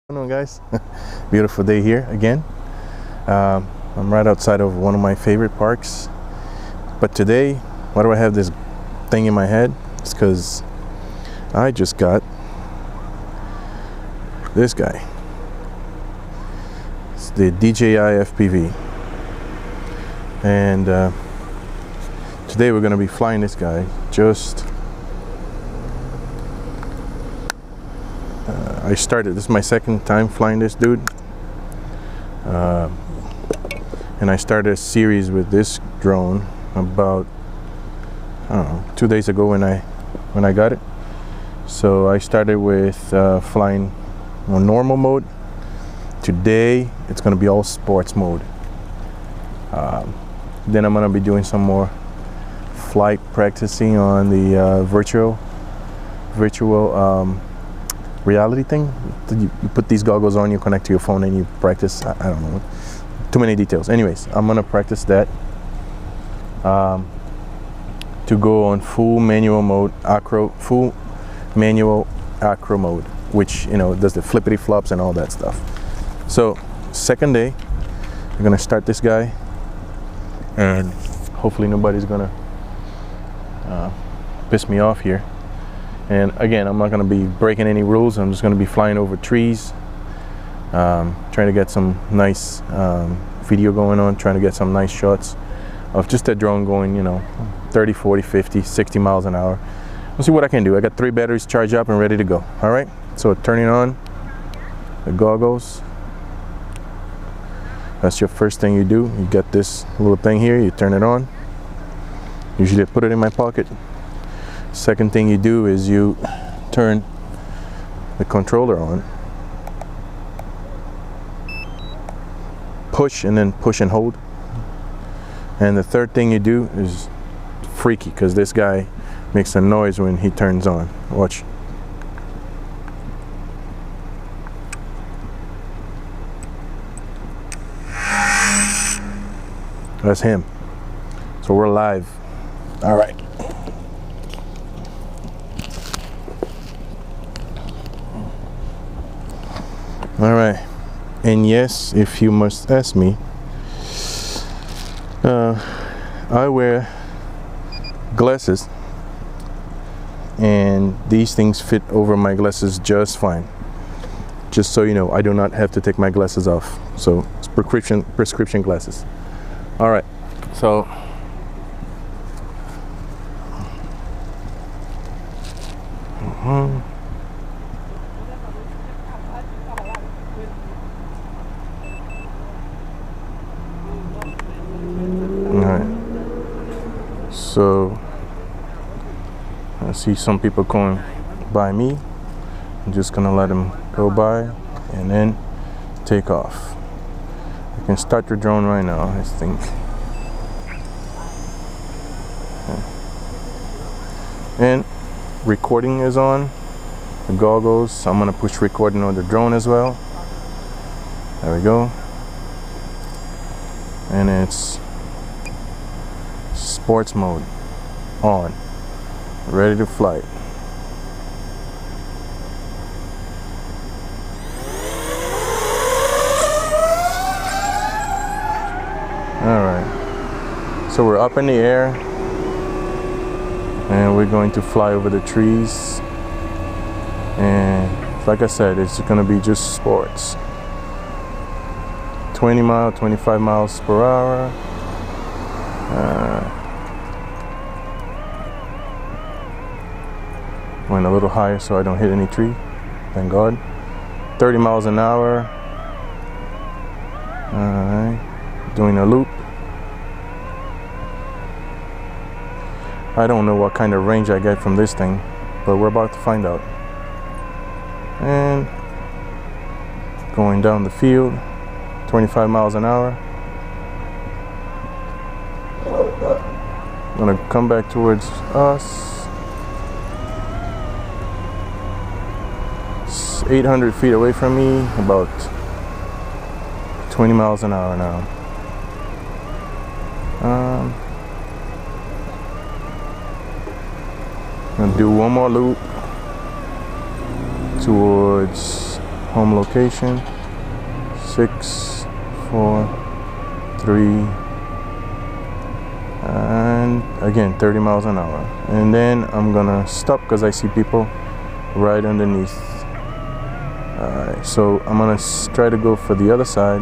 What's going on, guys? Beautiful day here again. I'm right outside of one of my favorite parks, but today, why do I have this thing in my head? It's because I just got this guy. It's the DJI FPV, and today we're going to be flying this guy. This is my second time flying this dude, and I started a series with this drone about, I don't know, 2 days ago when I got it. So I started with flying on normal mode. Today it's going to be all sports mode. Then I'm going to be doing some more flight practicing on the virtual reality thing. You put these goggles on, you connect to your phone, and you practice. I don't know, too many details. Anyways, I'm gonna practice that to go on full manual acro mode, which, you know, does the flippity flops and all that stuff. So second day, we're gonna start this guy, and hopefully nobody's gonna piss me off here. And again, I'm not going to be breaking any rules. I'm just going to be flying over trees, trying to get some nice video going on, trying to get some nice shots of just that drone going, you know, 30, 40, 50, 60 miles an hour. We'll see what I can do. I got 3 batteries charged up and ready to go. All right, so turning on the goggles. That's your first thing you do. You get this little thing here, you turn it on. Usually I put it in my pocket. Second thing you do is you turn the controller on, push and hold. And the third thing you do is freaky, because this guy makes a noise when he turns on. Watch. That's him. So we're live. All right. All right, and yes, if you must ask me, I wear glasses, and these things fit over my glasses just fine. Just so you know, I do not have to take my glasses off. So it's prescription glasses. All right, so So I see some people going by me. I'm just gonna let them go by and then take off. You can start your drone right now, I think. Okay. And recording is on the goggles. I'm gonna push recording on the drone as well. There we go. And it's sports mode on, ready to fly. All right, so we're up in the air and we're going to fly over the trees, and like I said, it's gonna be just sports. 20 miles, 25 miles per hour. Went a little higher so I don't hit any tree, thank God. 30 miles an hour. Alright, doing a loop. I don't know what kind of range I get from this thing, but we're about to find out. And going down the field, 25 miles an hour. Gonna come back towards us. 800 feet away from me, about 20 miles an hour now. Gonna do one more loop towards home location. 6, 4, 3, and again 30 miles an hour. And then I'm gonna stop because I see people right underneath. Alright, so I'm gonna try to go for the other side.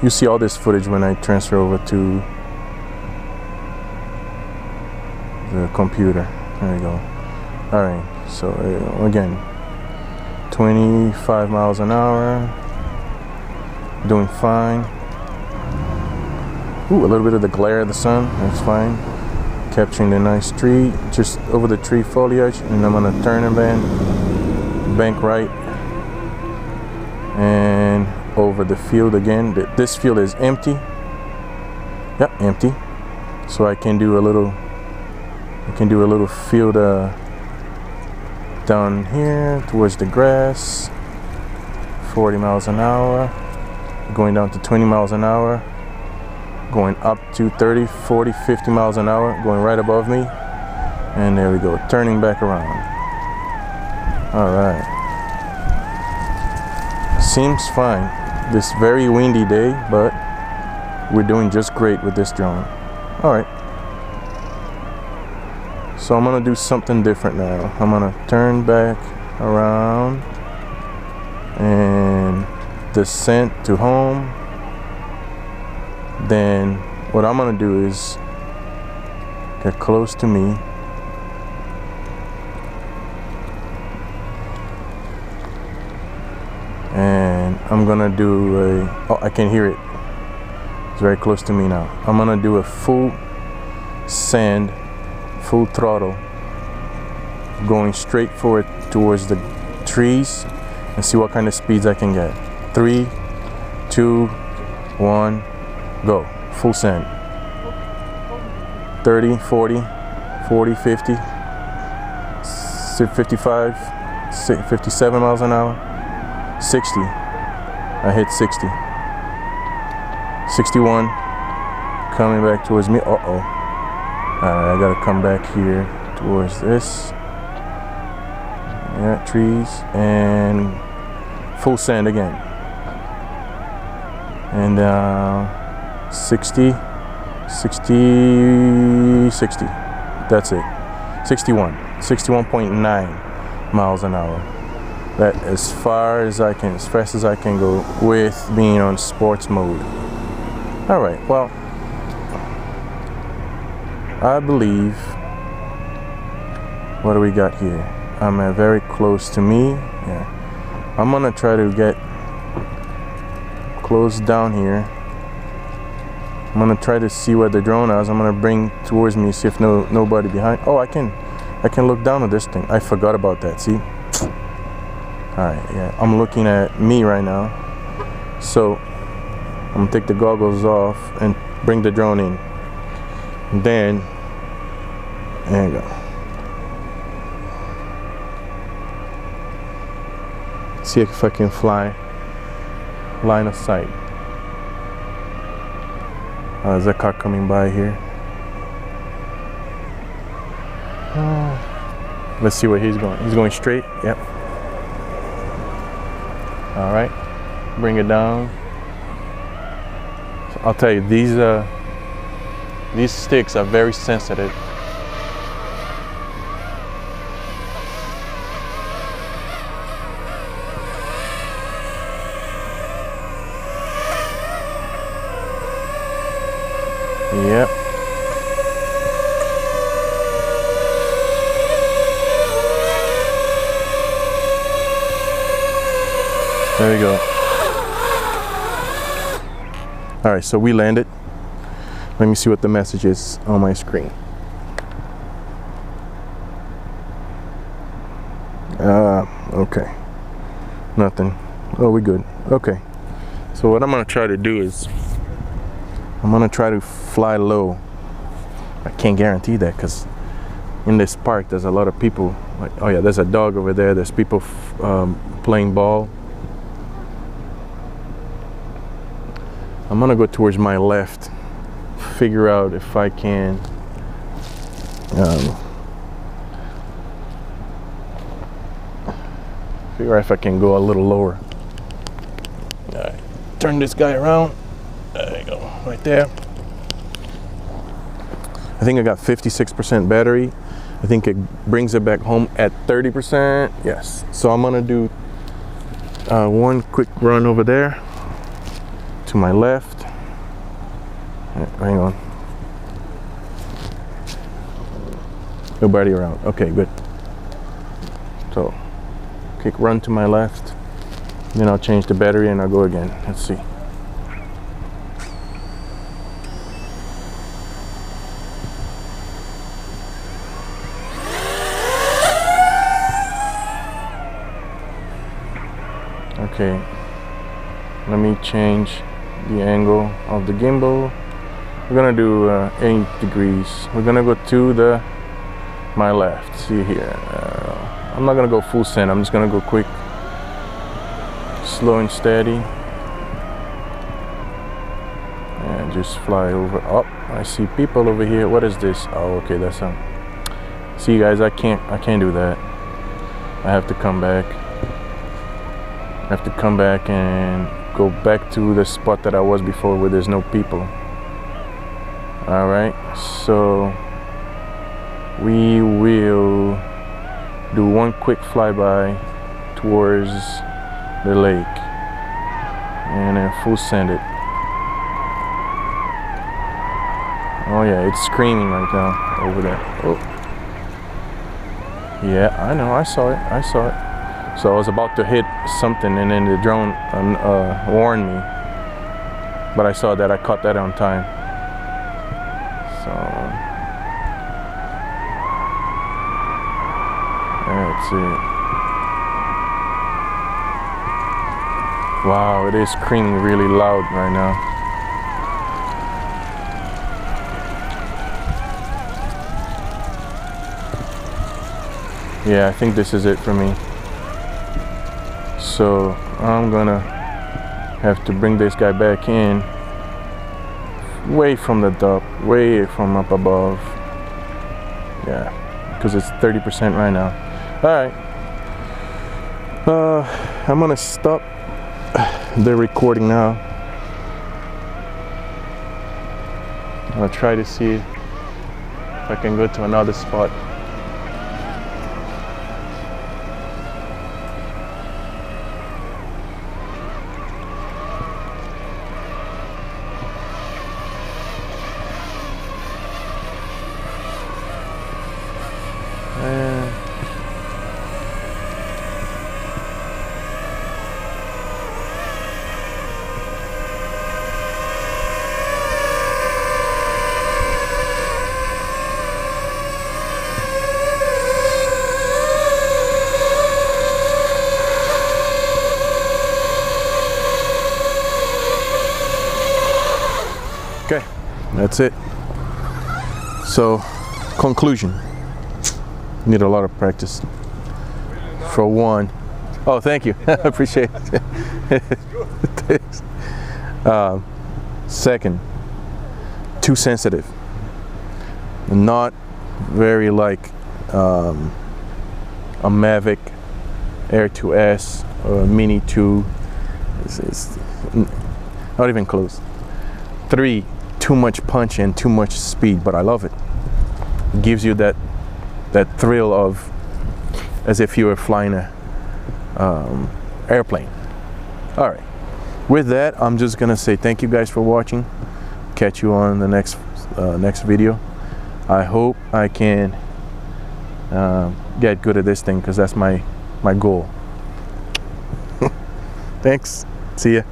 You see all this footage when I transfer over to the computer. There you go. Alright, so again 25 miles an hour, doing fine. Ooh, a little bit of the glare of the sun, that's fine. Capturing the nice tree, just over the tree foliage, and I'm gonna turn and bank right, and over the field again. This field is empty. Yep, empty. So I can do a little field down here towards the grass. 40 miles an hour, going down to 20 miles an hour, going up to 30, 40, 50 miles an hour, going right above me. And there we go, turning back around. All right. Seems fine. This very windy day, but we're doing just great with this drone. All right. So I'm gonna do something different now. I'm gonna turn back around and descent to home. Then what I'm gonna do is get close to me. And I'm gonna do oh, I can hear it. It's very close to me now. I'm gonna do a full send, full throttle, going straight forward towards the trees and see what kind of speeds I can get. 3, 2, 1, go. Full send. 30, 40, 40, 50, 55, 57 miles an hour. 60. I hit 60. 61. Coming back towards me. Uh-oh. Alright, I gotta come back here towards this. Yeah, trees. And full send again. And 60, 60, 60. That's it. 61. 61.9 miles an hour. That as far as I can, as fast as I can go with being on sports mode. All right, well, I believe, what do we got here? I'm very close to me. Yeah, I'm gonna try to get close down here. I'm gonna try to see where the drone is. I'm gonna bring towards me, see if nobody behind. Oh, I can look down at this thing. I forgot about that. See. All right, yeah, I'm looking at me right now. So I'm gonna take the goggles off and bring the drone in. And then, there you go. See if I can fly line of sight. There's a car coming by here. Let's see where he's going. He's going straight. Yep. All right, bring it down. So I'll tell you, these sticks are very sensitive. Yep. There you go. All right, so we landed. Let me see what the message is on my screen. Okay. Nothing. Oh, we good. Okay. So what I'm gonna try to do is, I'm gonna try to fly low. I can't guarantee that because in this park there's a lot of people. Like, oh yeah, there's a dog over there. There's people playing ball. I'm gonna go towards my left, figure out if I can Figure if I can go a little lower. All right, turn this guy around. There you go, right there. I think I got 56% battery. I think it brings it back home at 30%. Yes. So I'm gonna do one quick run over there to my left. Hang on. Nobody around. Okay, good. So, quick run to my left. Then I'll change the battery and I'll go again. Let's see. Okay, let me change the angle of the gimbal. We're gonna do 8 degrees. We're gonna go to my left. See here. I'm not gonna go full send. I'm just gonna go quick, slow and steady, and just fly over. Oh, I see people over here. What is this? Oh, okay, that's see, guys, I can't do that. I have to come back. I have to come back and go back to the spot that I was before where there's no people. All right, so we will do one quick flyby towards the lake and then full send it. Oh yeah, it's screaming right now over there. Oh. Yeah, I know, I saw it. So I was about to hit something and then the drone warned me, but I saw that, I caught that on time. So that's it. Wow, it is screaming really loud right now. Yeah, I think this is it for me. So I'm gonna have to bring this guy back in, way from the top, way from up above. Yeah, because it's 30% right now. All right, I'm gonna stop the recording now. I'll try to see if I can go to another spot. Okay, that's it. So, conclusion. Need a lot of practice. For one. Oh, thank you. I appreciate it. Thanks. Second, too sensitive. Not very like a Mavic Air 2S or a Mini 2. It's not even close. 3, too much punch and too much speed, but I love it. It gives you that thrill of as if you were flying a airplane. All right, with that, I'm just gonna say thank you guys for watching. Catch you on the next video. I hope I can get good at this thing, because that's my goal. Thanks, see ya.